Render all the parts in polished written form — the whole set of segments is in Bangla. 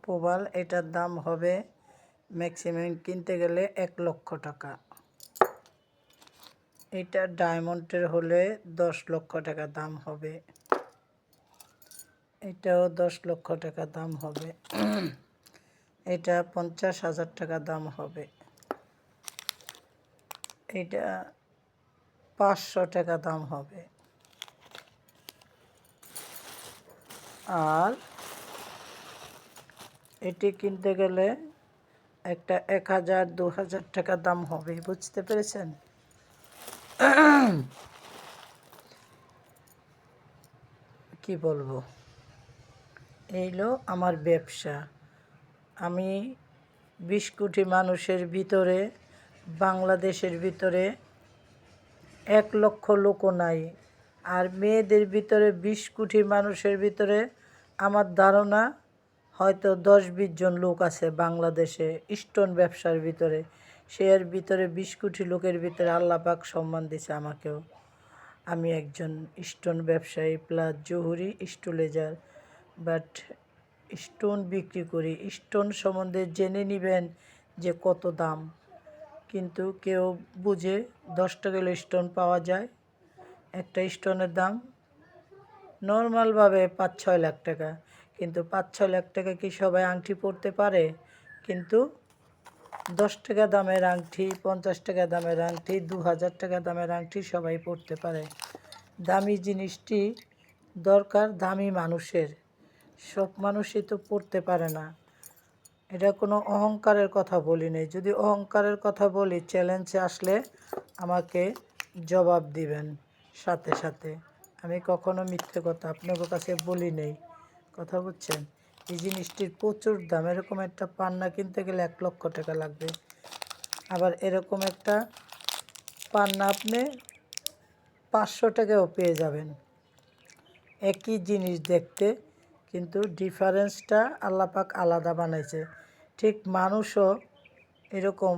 প্রবাল, এটার দাম হবে ম্যাক্সিমাম কিনতে গেলে 1,00,000 টাকা। এটা ডায়মন্ডের হলে 10,00,000 টাকা দাম হবে। এটাও 10,00,000 টাকা দাম হবে। এটা 50,000 টাকা দাম হবে। এটা 500 টাকা দাম হবে। আর এটি কিনতে গেলে একটা 1,000 2,000 টাকা দাম হবে। বুঝতে পেরেছেন? কি বলবো, এইলো আমার ব্যবসা। আমি 20 কোটি মানুষের ভিতরে, বাংলাদেশের ভিতরে 1,00,000 লোকও নাই। আর মেয়েদের ভিতরে 20 কোটি মানুষের ভিতরে আমার ধারণা হয়তো 10-20 জন লোক আছে বাংলাদেশে স্টোন ব্যবসার ভিতরে। এর ভিতরে 20 কোটি লোকের ভিতরে আল্লাহ পাক সম্মান দিছে আমাকেও। আমি একজন স্টোন ব্যবসায়ী প্লাস জহুরি স্টোলেজার, বাট স্টোন বিক্রি করি। স্টোন সম্বন্ধে জেনে নেবেন যে কত দাম, কিন্তু কেউ বুঝে 10 টাকা স্টোন পাওয়া যায়। একটা স্টোনের দাম নর্মালভাবে 5-6 লাখ টাকা, কিন্তু 5-6 লাখ টাকা কি সবাই আংটি পরতে পারে? কিন্তু 10 টাকা দামের আংটি, 50 টাকা দামের আংটি, 2,000 টাকা দামের আংটি সবাই পরতে পারে। দামি জিনিসটি দরকার দামি মানুষের, সব মানুষই তো পড়তে পারে না। এটা কোনো অহংকারের কথা বলি নাই। যদি অহংকারের কথা বলি, চ্যালেঞ্জে আসলে আমাকে জবাব দিবেন সাথে সাথে। আমি কখনো মিথ্যে কথা আপনাদের কাছে বলি নেই। কথা বুঝছেন? এই জিনিসটির প্রচুর দাম। এরকম একটা পান্না কিনতে গেলে 1,00,000 টাকা লাগবে। আবার এরকম একটা পান্না আপনি 500 টাকাও পেয়ে যাবেন। একই জিনিস দেখতে, কিন্তু ডিফারেন্সটা আল্লাহ পাক আলাদা বানাইছে। ঠিক মানুষও এরকম,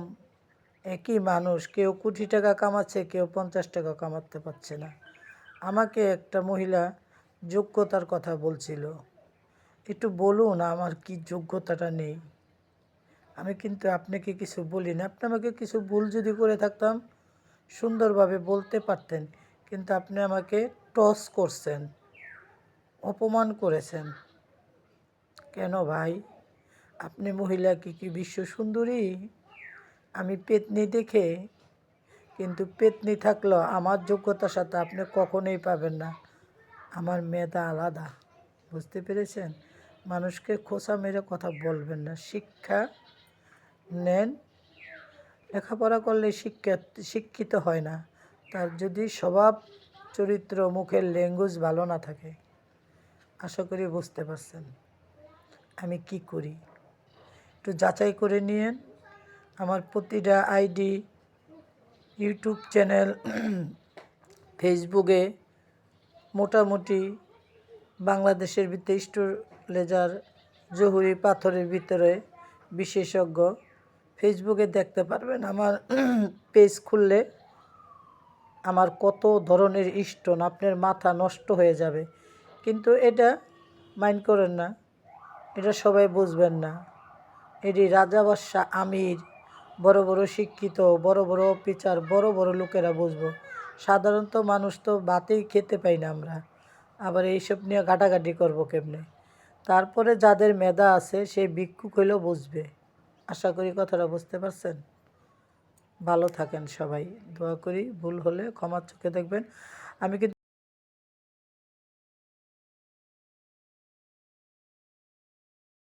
একই মানুষ, কেউ কোটি টাকা কামাচ্ছে, কেউ 50 টাকা কামাতে পারছে না। আমাকে একটা মহিলা যোগ্যতার কথা বলছিল, একটু বলুন আমার কি যোগ্যতাটা নেই। আমি কিন্তু আপনাকে কিছু বলি না। আপনি আমাকে কিছু ভুল যদি করে থাকতাম সুন্দরভাবে বলতে পারতেন, কিন্তু আপনি আমাকে টস করছেন, অপমান করেছেন। কেন ভাই? আপনি মহিলা কি বিশ্ব সুন্দরী? আমি পেতনি দেখে, কিন্তু পেতনি থাকলেও আমার যোগ্যতার সাথে আপনি কখনোই পাবেন না। আমার মেধা আলাদা। বুঝতে পেরেছেন? মানুষকে খোঁচা মেরে কথা বলবেন না। শিক্ষা নেন, লেখাপড়া করলে শিক্ষিত হয় না। তার যদি স্বভাব চরিত্র মুখের ল্যাঙ্গুয়েজ ভালো না থাকে। আশা করি বুঝতে পারছেন আমি কি করি। একটু যাচাই করে নিয়েন। আমার প্রতিটা আইডি, ইউটিউব চ্যানেল, ফেসবুকে মোটামুটি বাংলাদেশের ভিতরে স্টোলেজার, জহুরি পাথরের ভিতরে বিশেষজ্ঞ। ফেসবুকে দেখতে পারবেন আমার পেজ খুললে আমার কত ধরনের স্টোন, আপনার মাথা নষ্ট হয়ে যাবে। কিন্তু এটা মাইন্ড করেন না, এটা সবাই বুঝবেন না। এটি রাজা বাদশাহ আমির, বড় বড় শিক্ষিত, বড় বড় অফিসার, বড় বড় লোকেরা বুঝবো। সাধারণত মানুষ তো ভাতেই খেতে পাই না আমরা, আবার এইসব নিয়ে ঘাটাঘাটি করবো কেমনে? তারপরে যাদের মেধা আছে সেই ভিক্ষুক হইলেও বুঝবে। আশা করি কথাটা বুঝতে পারছেন। ভালো থাকেন সবাই, দোয়া করি। ভুল হলে ক্ষমার চোখে দেখবেন। আমি কিন্তু